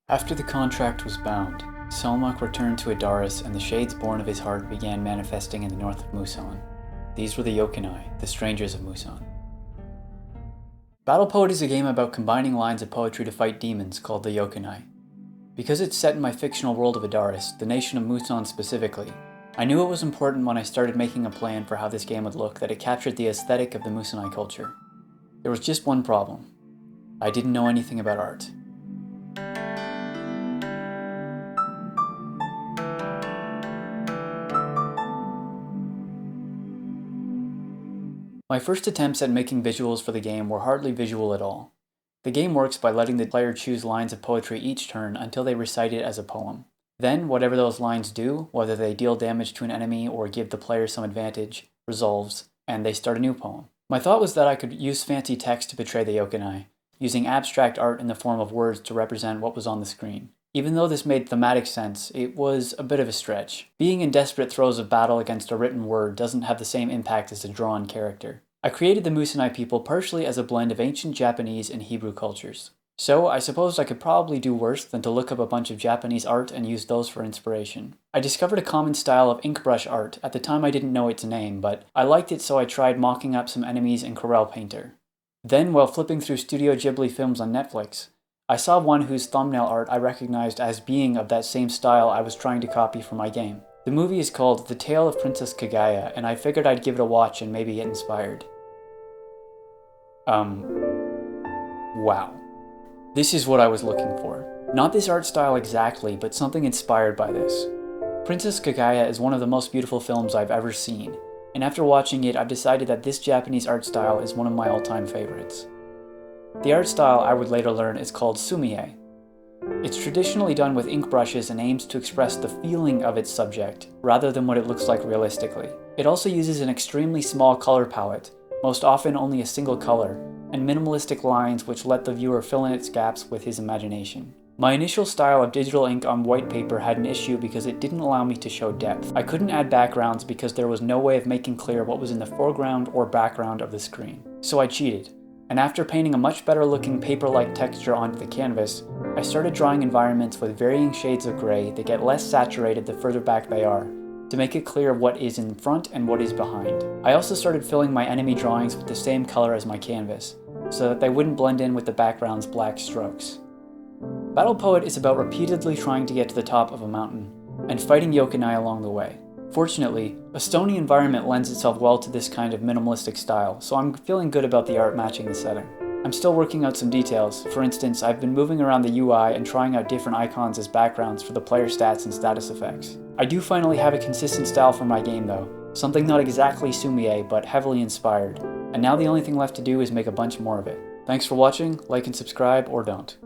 After the contract was bound, Selmak returned to Adaris and the shades born of his heart began manifesting in the north of Musan. These were the Yokanai, the strangers of Musan. Battle Poet is a game about combining lines of poetry to fight demons called the Yokanai. Because it's set in my fictional world of Adaris, the nation of Musan specifically, I knew it was important when I started making a plan for how this game would look that it captured the aesthetic of the Musanai culture. There was just one problem. I didn't know anything about art. My first attempts at making visuals for the game were hardly visual at all. The game works by letting the player choose lines of poetry each turn until they recite it as a poem. Then, whatever those lines do, whether they deal damage to an enemy or give the player some advantage, resolves, and they start a new poem. My thought was that I could use fancy text to betray the Yokanai, using abstract art in the form of words to represent what was on the screen. Even though this made thematic sense, it was a bit of a stretch. Being in desperate throes of battle against a written word doesn't have the same impact as a drawn character. I created the Musanai people partially as a blend of ancient Japanese and Hebrew cultures. So I suppose I could probably do worse than to look up a bunch of Japanese art and use those for inspiration. I discovered a common style of ink brush art. At the time I didn't know its name, but I liked it so I tried mocking up some enemies in Corel Painter. Then, while flipping through Studio Ghibli films on Netflix, I saw one whose thumbnail art I recognized as being of that same style I was trying to copy for my game. The movie is called The Tale of Princess Kaguya, and I figured I'd give it a watch and maybe get inspired. Wow. This is what I was looking for. Not this art style exactly, but something inspired by this. Princess Kaguya is one of the most beautiful films I've ever seen, and after watching it, I've decided that this Japanese art style is one of my all-time favorites. The art style, I would later learn, is called sumie. It's traditionally done with ink brushes and aims to express the feeling of its subject, rather than what it looks like realistically. It also uses an extremely small color palette, most often only a single color, and minimalistic lines which let the viewer fill in its gaps with his imagination. My initial style of digital ink on white paper had an issue because it didn't allow me to show depth. I couldn't add backgrounds because there was no way of making clear what was in the foreground or background of the screen. So I cheated, and after painting a much better looking paper-like texture onto the canvas, I started drawing environments with varying shades of gray that get less saturated the further back they are, to make it clear what is in front and what is behind. I also started filling my enemy drawings with the same color as my canvas, so that they wouldn't blend in with the background's black strokes. Battle Poet is about repeatedly trying to get to the top of a mountain, and fighting Yokanai along the way. Fortunately, a stony environment lends itself well to this kind of minimalistic style, so I'm feeling good about the art matching the setting. I'm still working out some details. For instance, I've been moving around the UI and trying out different icons as backgrounds for the player stats and status effects. I do finally have a consistent style for my game though, something not exactly sumie, but heavily inspired, and now the only thing left to do is make a bunch more of it. Thanks for watching, like and subscribe, or don't.